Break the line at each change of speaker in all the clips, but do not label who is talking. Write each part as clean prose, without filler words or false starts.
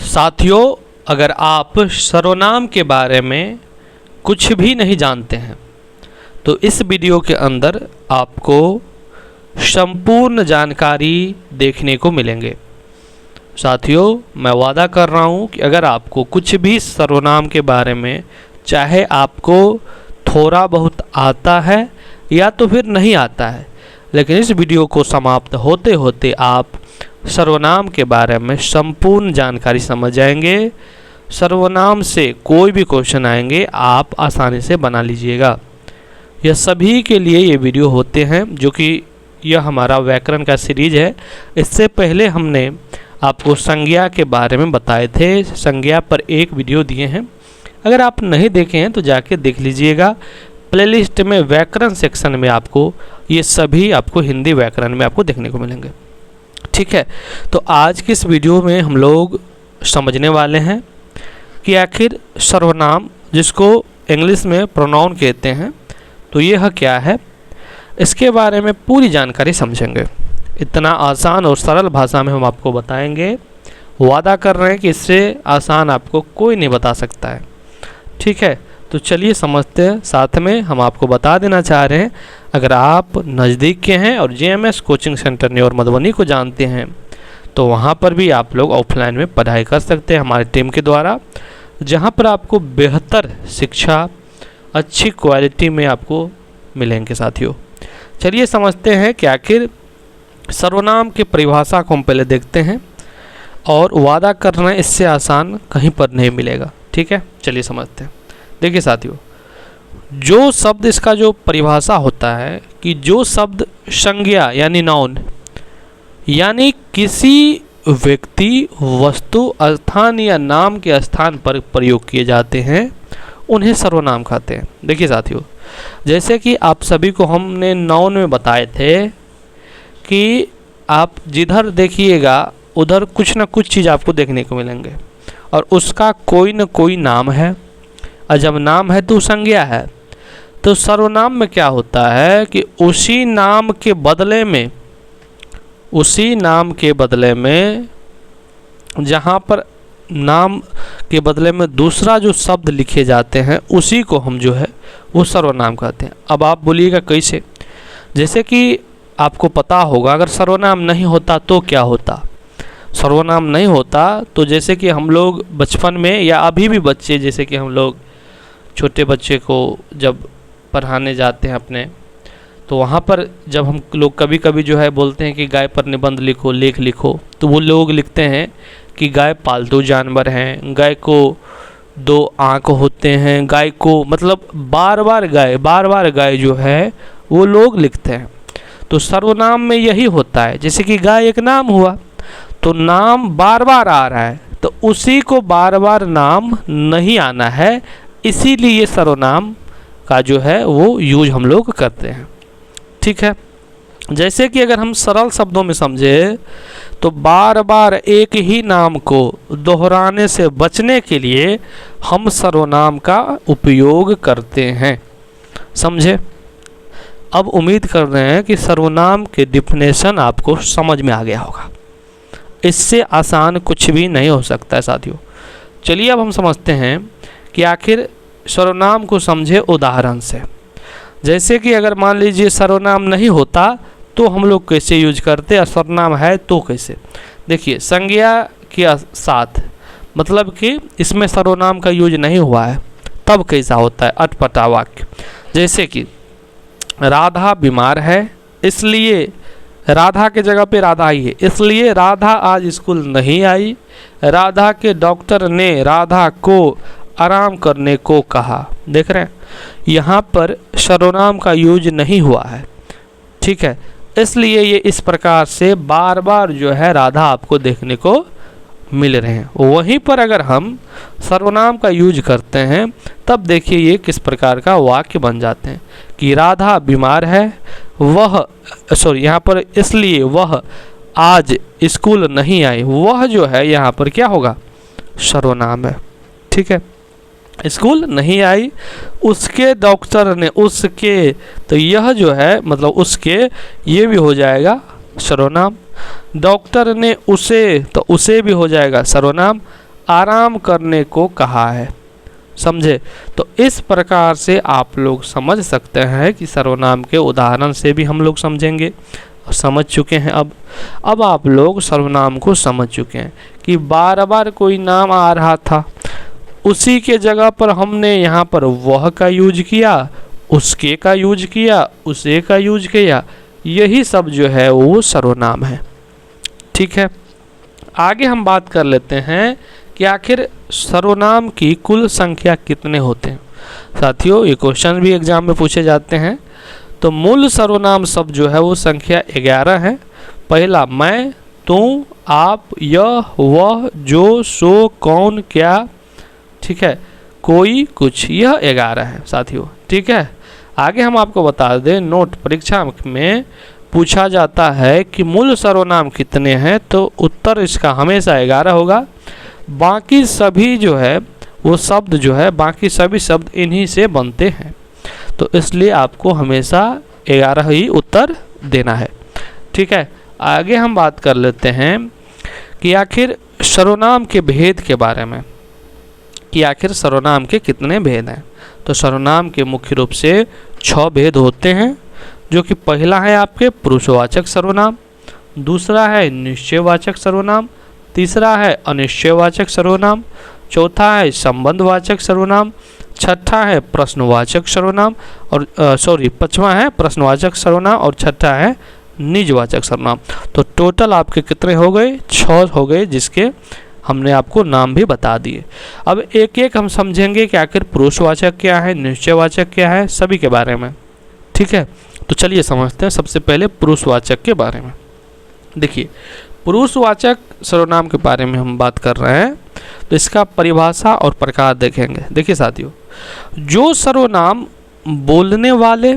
साथियों, अगर आप सर्वनाम के बारे में कुछ भी नहीं जानते हैं तो इस वीडियो के अंदर आपको संपूर्ण जानकारी देखने को मिलेंगे। साथियों, मैं वादा कर रहा हूं कि अगर आपको कुछ भी सर्वनाम के बारे में, चाहे आपको थोड़ा बहुत आता है या तो फिर नहीं आता है, लेकिन इस वीडियो को समाप्त होते होते आप सर्वनाम के बारे में संपूर्ण जानकारी समझ जाएंगे। सर्वनाम से कोई भी क्वेश्चन आएंगे आप आसानी से बना लीजिएगा। यह सभी के लिए ये वीडियो होते हैं, जो कि यह हमारा व्याकरण का सीरीज है। इससे पहले हमने आपको संज्ञा के बारे में बताए थे, संज्ञा पर एक वीडियो दिए हैं। अगर आप नहीं देखे हैं तो जाके देख लीजिएगा। प्लेलिस्ट में व्याकरण सेक्शन में आपको ये सभी आपको हिंदी व्याकरण में आपको देखने को मिलेंगे। ठीक है, तो आज की इस वीडियो में हम लोग समझने वाले हैं कि आखिर सर्वनाम, जिसको इंग्लिश में प्रोनाउन कहते हैं, तो यह क्या है, इसके बारे में पूरी जानकारी समझेंगे। इतना आसान और सरल भाषा में हम आपको बताएंगे। वादा कर रहे हैं कि इससे आसान आपको कोई नहीं बता सकता है। ठीक है, तो चलिए समझते हैं। साथ में हम आपको बता देना चाह रहे हैं, अगर आप नज़दीक के हैं और JMS कोचिंग सेंटर ने और मधुबनी को जानते हैं तो वहाँ पर भी आप लोग ऑफलाइन में पढ़ाई कर सकते हैं हमारी टीम के द्वारा, जहाँ पर आपको बेहतर शिक्षा अच्छी क्वालिटी में आपको मिलेंगे। साथियों, चलिए समझते हैं कि आखिर सर्वनाम की परिभाषा को हम पहले देखते हैं, और वादा कर रहे हैं इससे आसान कहीं पर नहीं मिलेगा। ठीक है, चलिए समझते हैं। देखिए साथियों, जो शब्द, इसका जो परिभाषा होता है कि जो शब्द संज्ञा यानी नाउन, यानी किसी व्यक्ति, वस्तु, स्थान या नाम के स्थान पर प्रयोग किए जाते हैं, उन्हें सर्वनाम कहते हैं। देखिए साथियों, जैसे कि आप सभी को हमने नाउन में बताए थे कि आप जिधर देखिएगा उधर कुछ ना कुछ चीज़ आपको देखने को मिलेंगे और उसका कोई न कोई नाम है, और जब नाम है तो संज्ञा है। तो सर्वनाम में क्या होता है कि उसी नाम के बदले में जहाँ पर नाम के बदले में दूसरा जो शब्द लिखे जाते हैं, उसी को हम जो है वो सर्वनाम कहते हैं। अब आप बोलिएगा कैसे? जैसे कि आपको पता होगा, अगर सर्वनाम नहीं होता तो क्या होता। सर्वनाम नहीं होता तो जैसे कि हम लोग बचपन में, या अभी भी बच्चे, जैसे कि हम लोग छोटे बच्चे को जब पढ़ाने जाते हैं अपने, तो वहाँ पर जब हम लोग कभी कभी जो है बोलते हैं कि गाय पर निबंध लिखो, लेख लिखो, तो वो लोग लिखते हैं कि गाय पालतू जानवर हैं, गाय को 2 आँख होते हैं, गाय को, मतलब बार बार गाय जो है वो लोग लिखते हैं। तो सर्वनाम में यही होता है, जैसे कि गाय एक नाम हुआ तो नाम बार बार आ रहा है, तो उसी को बार बार नाम नहीं आना है, इसीलिए सर्वनाम का जो है वो यूज हम लोग करते हैं। ठीक है, जैसे कि अगर हम सरल शब्दों में समझे तो बार बार एक ही नाम को दोहराने से बचने के लिए हम सर्वनाम का उपयोग करते हैं। समझे? अब उम्मीद कर रहे हैं कि सर्वनाम के डिफिनेशन आपको समझ में आ गया होगा। इससे आसान कुछ भी नहीं हो सकता है साथियों। चलिए अब हम समझते हैं कि आखिर सर्वनाम को समझे उदाहरण से। जैसे कि अगर मान लीजिए सर्वनाम नहीं होता तो हम लोग कैसे यूज करते, और सर्वनाम है तो कैसे। देखिए, संज्ञा के साथ, मतलब कि इसमें सर्वनाम का यूज नहीं हुआ है, तब कैसा होता है अटपटा वाक्य। जैसे कि राधा बीमार है, इसलिए राधा के जगह पे राधा आई है, इसलिए राधा आज स्कूल नहीं आई। राधा के डॉक्टर ने राधा को आराम करने को कहा। देख रहे हैं, यहाँ पर सर्वनाम का यूज नहीं हुआ है। ठीक है, इसलिए ये इस प्रकार से बार बार जो है राधा आपको देखने को मिल रहे हैं। वहीं पर अगर हम सर्वनाम का यूज करते हैं तब देखिए ये किस प्रकार का वाक्य बन जाते हैं कि राधा बीमार है, यहाँ पर इसलिए वह आज स्कूल नहीं आई। वह जो है यहाँ पर क्या होगा, सर्वनाम है। ठीक है, स्कूल नहीं आई, उसके डॉक्टर ने, उसके, तो यह जो है मतलब उसके, ये भी हो जाएगा सर्वनाम। डॉक्टर ने उसे, तो उसे भी हो जाएगा सर्वनाम। आराम करने को कहा है। समझे? तो इस प्रकार से आप लोग समझ सकते हैं कि सर्वनाम के उदाहरण से भी हम लोग समझेंगे, समझ चुके हैं। अब आप लोग सर्वनाम को समझ चुके हैं कि बार बार कोई नाम आ रहा था, उसी के जगह पर हमने यहाँ पर वह का यूज किया, उसके का यूज किया, उसे का यूज किया, यही सब जो है वो सर्वनाम है। ठीक है, आगे हम बात कर लेते हैं कि आखिर सर्वनाम की कुल संख्या कितने होते हैं। साथियों, ये क्वेश्चन भी एग्जाम में पूछे जाते हैं। तो मूल सर्वनाम शब्द जो है वो संख्या 11 है। पहला मैं, तुम, आप, यह, वह, जो, सो, कौन, क्या, ठीक है, कोई, कुछ, यह 11 है साथियों। ठीक है, आगे हम आपको बता दें, नोट परीक्षा में पूछा जाता है कि मूल सर्वनाम कितने हैं, तो उत्तर इसका हमेशा 11 होगा। बाकी सभी जो है वो शब्द जो है, बाकी सभी शब्द इन्हीं से बनते हैं, तो इसलिए आपको हमेशा 11 ही उत्तर देना है। ठीक है, आगे हम बात कर लेते हैं कि आखिर सर्वनाम के भेद के बारे में, कि आखिर सर्वनाम के कितने भेद हैं। तो सर्वनाम के मुख्य रूप से 6 भेद होते हैं, जो कि पहला है आपके पुरुषवाचक सर्वनाम, दूसरा है निश्चयवाचक सर्वनाम, तीसरा है अनिश्चयवाचक सर्वनाम, चौथा है संबंधवाचक सर्वनाम, छठा है प्रश्नवाचक सर्वनाम और पांचवा है प्रश्नवाचक सर्वनाम और छठा है निजवाचक सर्वनाम। तो टोटल आपके कितने हो गए? 6 हो गए, जिसके हमने आपको नाम भी बता दिए। अब एक एक हम समझेंगे कि आखिर पुरुषवाचक क्या है, निश्चयवाचक क्या है, सभी के बारे में। ठीक है, तो चलिए समझते हैं। सबसे पहले पुरुषवाचक के बारे में देखिए, पुरुषवाचक सर्वनाम के बारे में हम बात कर रहे हैं, तो इसका परिभाषा और प्रकार देखेंगे। देखिए साथियों, जो सर्वनाम बोलने वाले,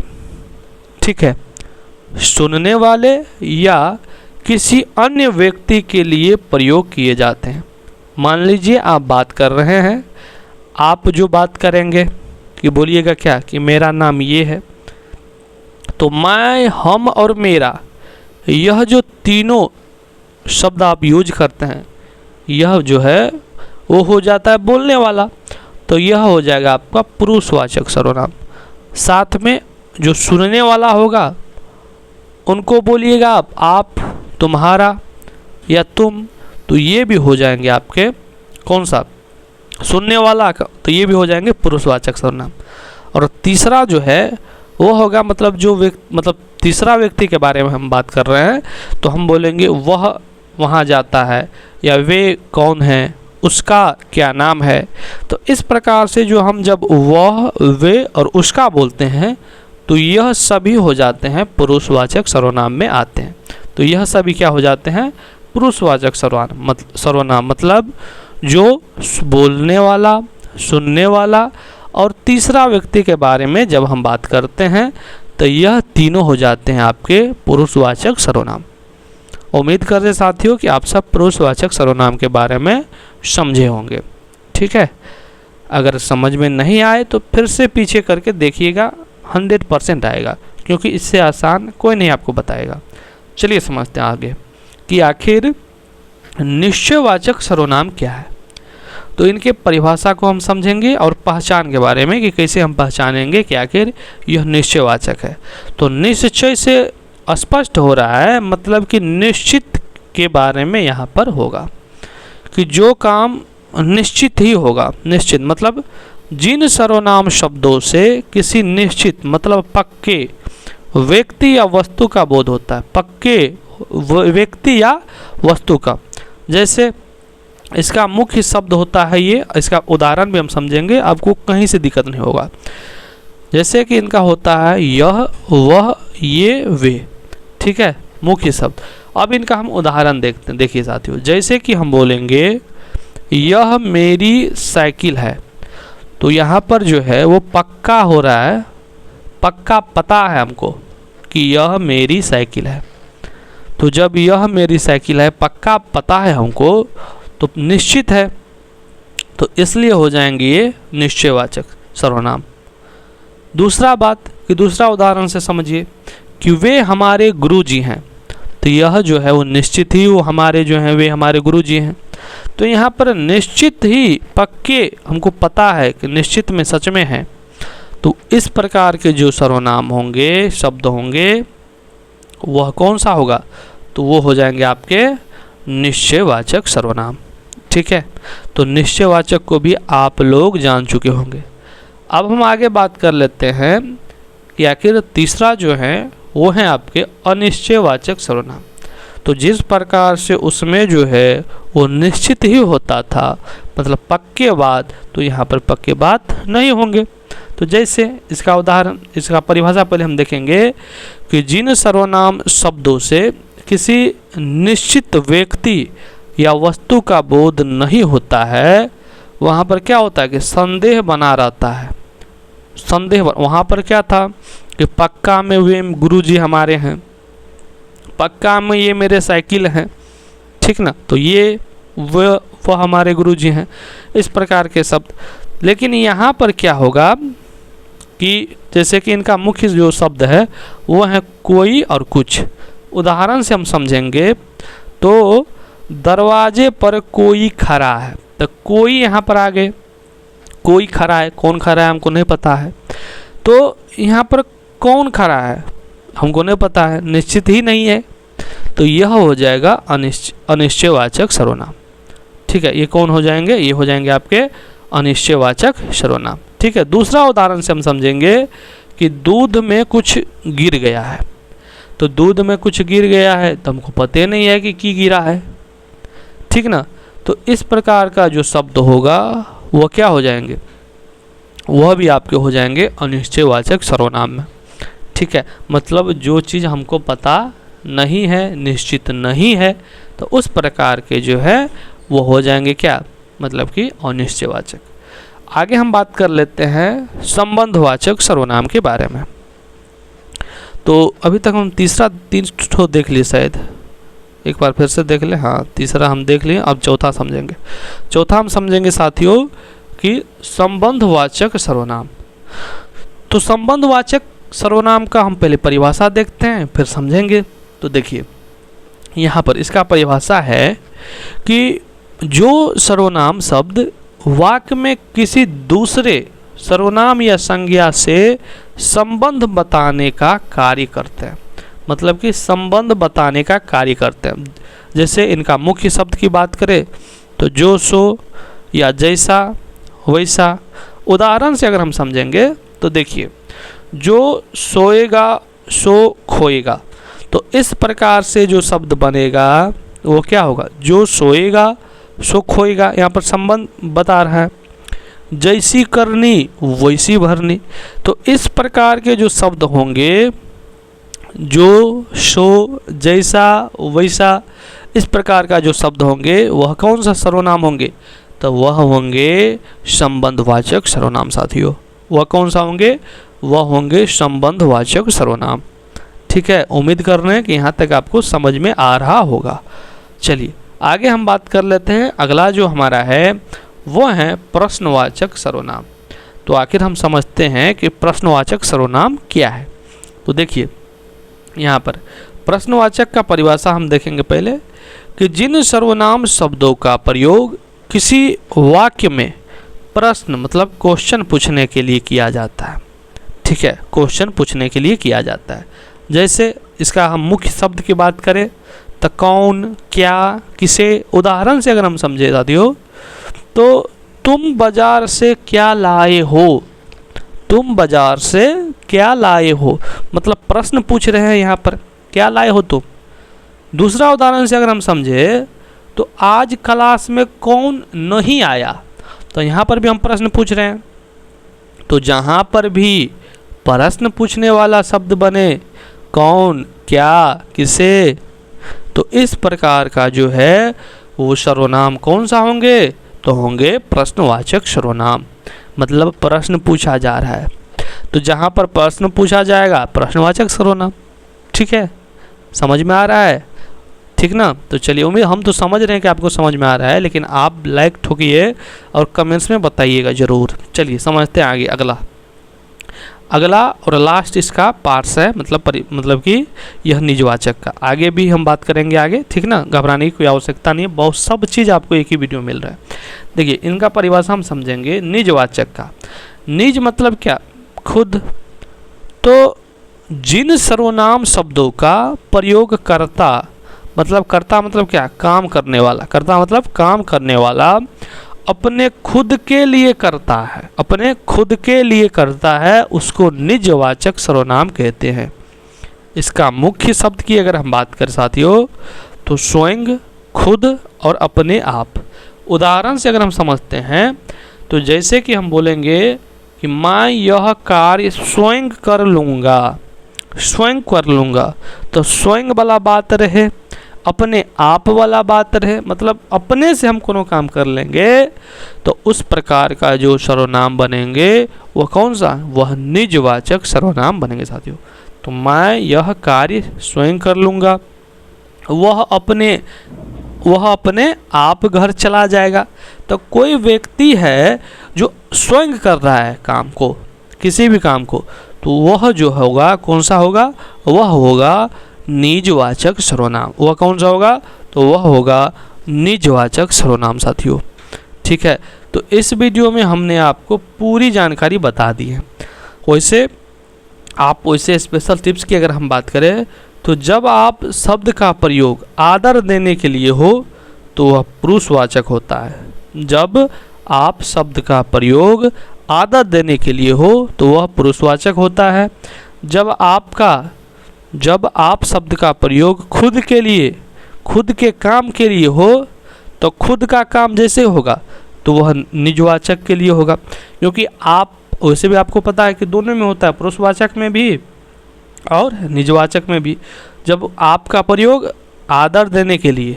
ठीक है, सुनने वाले या किसी अन्य व्यक्ति के लिए प्रयोग किए जाते हैं। मान लीजिए आप बात कर रहे हैं, आप जो बात करेंगे कि बोलिएगा क्या कि मेरा नाम ये है, तो मैं, हम और मेरा, यह जो तीनों शब्द आप यूज करते हैं, यह जो है वो हो जाता है बोलने वाला, तो यह हो जाएगा आपका पुरुषवाचक सर्वनाम। साथ में जो सुनने वाला होगा उनको बोलिएगा आप, तुम्हारा या तुम, तो ये भी हो जाएंगे आपके कौन सा, सुनने वाला का, तो ये भी हो जाएंगे पुरुषवाचक सर्वनाम। और तीसरा जो है वो होगा, मतलब जो मतलब तीसरा व्यक्ति के बारे में हम बात कर रहे हैं, तो हम बोलेंगे वह वहाँ जाता है, या वे कौन है, उसका क्या नाम है। तो इस प्रकार से जो हम जब वह, वे और उसका बोलते हैं, तो यह सभी हो जाते हैं पुरुषवाचक सर्वनाम में आते हैं। तो यह सभी क्या हो जाते हैं? पुरुषवाचक सर्वनाम। मतलब जो बोलने वाला, सुनने वाला और तीसरा व्यक्ति के बारे में जब हम बात करते हैं, तो यह तीनों हो जाते हैं आपके पुरुषवाचक सर्वनाम। उम्मीद करते साथियों कि आप सब पुरुषवाचक सर्वनाम के बारे में समझे होंगे। ठीक है, अगर समझ में नहीं आए तो फिर से पीछे करके देखिएगा, 100% आएगा, क्योंकि इससे आसान कोई नहीं आपको बताएगा। चलिए समझते हैं आगे कि आखिर निश्चयवाचक सर्वनाम क्या है। तो इनके परिभाषा को हम समझेंगे और पहचान के बारे में कि कैसे हम पहचानेंगे कि आखिर यह निश्चयवाचक है। तो निश्चय से स्पष्ट हो रहा है, मतलब कि निश्चित के बारे में यहाँ पर होगा कि जो काम निश्चित ही होगा। निश्चित मतलब जिन सर्वनाम शब्दों से किसी निश्चित मतलब पक्के व्यक्ति या वस्तु का बोध होता है, पक्के व्यक्ति या वस्तु का। जैसे इसका मुख्य शब्द होता है ये, इसका उदाहरण भी हम समझेंगे, आपको कहीं से दिक्कत नहीं होगा। जैसे कि इनका होता है यह, वह, ये, वे, ठीक है, मुख्य शब्द। अब इनका हम उदाहरण देखते हैं। देखिए साथियों, जैसे कि हम बोलेंगे यह मेरी साइकिल है, तो यहाँ पर जो है वो पक्का हो रहा है, पक्का पता है हमको कि यह मेरी साइकिल है। तो जब यह मेरी साइकिल है, पक्का पता है हमको, तो निश्चित है, तो इसलिए हो जाएंगे ये निश्चयवाचक सर्वनाम। दूसरा बात कि दूसरा उदाहरण से समझिए कि वे हमारे गुरुजी हैं, तो यह जो है वो निश्चित ही वो हमारे जो हैं वे हमारे गुरुजी हैं। तो यहाँ पर निश्चित ही पक्के हमको पता है कि निश्चित में सच में है, तो इस प्रकार के जो सर्वनाम होंगे, शब्द होंगे, वह कौन सा होगा? तो वो हो जाएंगे आपके निश्चयवाचक सर्वनाम। ठीक है, तो निश्चयवाचक को भी आप लोग जान चुके होंगे। अब हम आगे बात कर लेते हैं कि आखिर तीसरा जो है वो है आपके अनिश्चयवाचक सर्वनाम। तो जिस प्रकार से उसमें जो है वो निश्चित ही होता था, मतलब पक्के बाद, तो यहाँ पर पक्के बात नहीं होंगे। तो जैसे इसका उदाहरण, इसका परिभाषा पहले हम देखेंगे कि जिन सर्वनाम शब्दों से किसी निश्चित व्यक्ति या वस्तु का बोध नहीं होता है, वहाँ पर क्या होता है कि संदेह बना रहता है। संदेह, वहाँ पर क्या था कि पक्का में वे गुरुजी हमारे हैं, पक्का में ये मेरे साइकिल हैं, ठीक ना, तो ये वो हमारे गुरुजी हैं, इस प्रकार के शब्द। लेकिन यहाँ पर क्या होगा कि जैसे कि इनका मुख्य जो शब्द है वो है कोई और कुछ। उदाहरण से हम समझेंगे तो दरवाजे पर कोई खड़ा है, तो कोई यहाँ पर आ गए, कोई खड़ा है, कौन खड़ा है हमको नहीं पता है, तो यहाँ पर कौन खड़ा है हमको नहीं पता है, निश्चित ही नहीं है, तो यह हो जाएगा अनिश्चयवाचक सर्वनाम। ठीक है, ये कौन हो जाएंगे? ये हो जाएंगे आपके अनिश्चयवाचक सर्वनाम। ठीक है, दूसरा उदाहरण से हम समझेंगे कि दूध में कुछ गिर गया है। तो दूध में कुछ गिर गया है तो हमको पता नहीं है कि गिरा है, ठीक ना, तो इस प्रकार का जो शब्द होगा वह क्या हो जाएंगे? वह भी आपके हो जाएंगे अनिश्चयवाचक सर्वनाम में। ठीक है, मतलब जो चीज़ हमको पता नहीं है, निश्चित नहीं है, तो उस प्रकार के जो है वो हो जाएंगे क्या? मतलब कि अनिश्चयवाचक। आगे हम बात कर लेते हैं संबंधवाचक सर्वनाम के बारे में। तो अभी तक हम तीन ठो देख लिए, शायद एक बार फिर से देख ले। हाँ, तीसरा हम देख लिए, अब चौथा समझेंगे। चौथा हम समझेंगे साथियों कि संबंधवाचक सर्वनाम। तो संबंधवाचक सर्वनाम का हम पहले परिभाषा देखते हैं, फिर समझेंगे। तो देखिए यहाँ पर इसका परिभाषा है कि जो सर्वनाम शब्द वाक्य में किसी दूसरे सर्वनाम या संज्ञा से संबंध बताने का कार्य करते हैं, मतलब कि संबंध बताने का कार्य करते हैं। जैसे इनका मुख्य शब्द की बात करें तो जो, सो या जैसा, वैसा। उदाहरण से अगर हम समझेंगे तो देखिए, जो सोएगा सो खोएगा, तो इस प्रकार से जो शब्द बनेगा वो क्या होगा? जो सोएगा सो खोएगा, यहाँ पर संबंध बता रहा है। जैसी करनी वैसी भरनी, तो इस प्रकार के जो शब्द होंगे, जो, सो, जैसा, वैसा, इस प्रकार का जो शब्द होंगे वह कौन सा सर्वनाम होंगे? तो वह होंगे संबंधवाचक सर्वनाम साथियों। वह कौन सा होंगे? वह होंगे संबंधवाचक सर्वनाम। ठीक है, उम्मीद कर रहे हैं कि यहाँ तक आपको समझ में आ रहा होगा। चलिए आगे हम बात कर लेते हैं। अगला जो हमारा है वो है प्रश्नवाचक सर्वनाम। तो आखिर हम समझते हैं कि प्रश्नवाचक सर्वनाम क्या है। तो देखिए यहाँ पर प्रश्नवाचक का परिभाषा हम देखेंगे पहले कि जिन सर्वनाम शब्दों का प्रयोग किसी वाक्य में प्रश्न मतलब क्वेश्चन पूछने के लिए किया जाता है। ठीक है, क्वेश्चन पूछने के लिए किया जाता है। जैसे इसका हम मुख्य शब्द की बात करें तो कौन, क्या, किसे। उदाहरण से अगर हम समझे साथियों तो तुम बाजार से क्या लाए हो, तुम बाजार से क्या लाए हो, मतलब प्रश्न पूछ रहे हैं यहाँ पर, क्या लाए हो तुम। दूसरा उदाहरण से अगर हम समझे तो आज क्लास में कौन नहीं आया, तो यहाँ पर भी हम प्रश्न पूछ रहे हैं। तो जहाँ पर भी प्रश्न पूछने वाला शब्द बने, कौन, क्या, किसे, तो इस प्रकार का जो है वो सर्वनाम कौन सा होंगे? तो होंगे प्रश्नवाचक सर्वनाम। मतलब प्रश्न पूछा जा रहा है, तो जहाँ पर प्रश्न पूछा जाएगा प्रश्नवाचक सर्वनाम। ठीक है, समझ में आ रहा है? ठीक ना। तो चलिए, उम्मीद हम तो समझ रहे हैं कि आपको समझ में आ रहा है, लेकिन आप लाइक ठोकिए और कमेंट्स में बताइएगा ज़रूर। चलिए समझते हैं आगे। अगला अगला और लास्ट इसका पार्ट्स है, मतलब कि यह निजवाचक का। आगे भी हम बात करेंगे आगे, ठीक ना, घबराने की कोई आवश्यकता नहीं है, बहुत सब चीज़ आपको एक ही वीडियो में मिल रहा है। देखिए इनका परिभाषा हम समझेंगे। निजवाचक का, निज मतलब क्या, खुद। तो जिन सर्वनाम शब्दों का प्रयोग करता मतलब क्या, काम करने वाला, करता मतलब काम करने वाला अपने खुद के लिए करता है, अपने खुद के लिए करता है, उसको निजवाचक सर्वनाम कहते हैं। इसका मुख्य शब्द की अगर हम बात करें साथियों तो स्वयं, खुद और अपने आप। उदाहरण से अगर हम समझते हैं तो जैसे कि हम बोलेंगे कि मैं यह कार्य स्वयं कर लूँगा, स्वयं कर लूँगा, तो स्वयं वाला बात रहे, अपने आप वाला बात रहे, मतलब अपने से हम कोनो काम कर लेंगे तो उस प्रकार का जो सर्वनाम बनेंगे वह कौन सा, वह निजवाचक सर्वनाम बनेंगे साथियों। तो मैं यह कार्य स्वयं कर लूँगा, वह अपने आप घर चला जाएगा। तो कोई व्यक्ति है जो स्वयं कर रहा है काम को, किसी भी काम को, तो वह जो होगा कौन सा होगा, वह होगा निजवाचक सर्वनाम। वह कौन सा होगा, तो वह होगा निजवाचक सर्वनाम साथियों। ठीक है, तो इस वीडियो में हमने आपको पूरी जानकारी बता दी है। वैसे स्पेशल टिप्स की अगर हम बात करें तो जब आप शब्द का प्रयोग आदर देने के लिए हो तो वह पुरुषवाचक होता है। जब आप शब्द का प्रयोग आदर देने के लिए हो तो वह पुरुषवाचक होता है। जब आप शब्द का प्रयोग खुद के लिए, खुद के काम के लिए हो तो खुद का काम जैसे होगा तो वह निजवाचक के लिए होगा। क्योंकि आप वैसे भी आपको पता है कि दोनों में होता है, पुरुषवाचक में भी और निजवाचक में भी। जब आपका प्रयोग आदर देने के लिए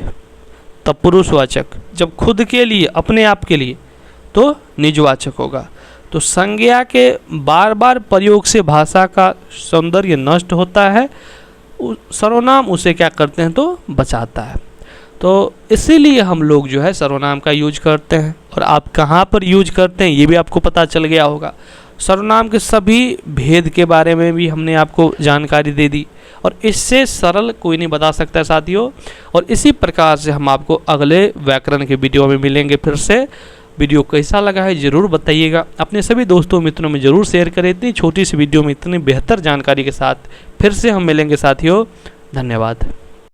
तब पुरुषवाचक, जब खुद के लिए, अपने आप के लिए तो निजवाचक होगा। तो संज्ञा के बार बार प्रयोग से भाषा का सौंदर्य नष्ट होता है, सर्वनाम उसे क्या करते हैं तो बचाता है। तो इसीलिए हम लोग जो है सर्वनाम का यूज करते हैं। और आप कहाँ पर यूज करते हैं ये भी आपको पता चल गया होगा। सर्वनाम के सभी भेद के बारे में भी हमने आपको जानकारी दे दी और इससे सरल कोई नहीं बता सकता है साथियों। और इसी प्रकार से हम आपको अगले व्याकरण के वीडियो में मिलेंगे फिर से। वीडियो कैसा लगा है ज़रूर बताइएगा, अपने सभी दोस्तों मित्रों में ज़रूर शेयर करें। इतनी छोटी सी वीडियो में इतनी बेहतर जानकारी के साथ फिर से हम मिलेंगे साथियों। धन्यवाद।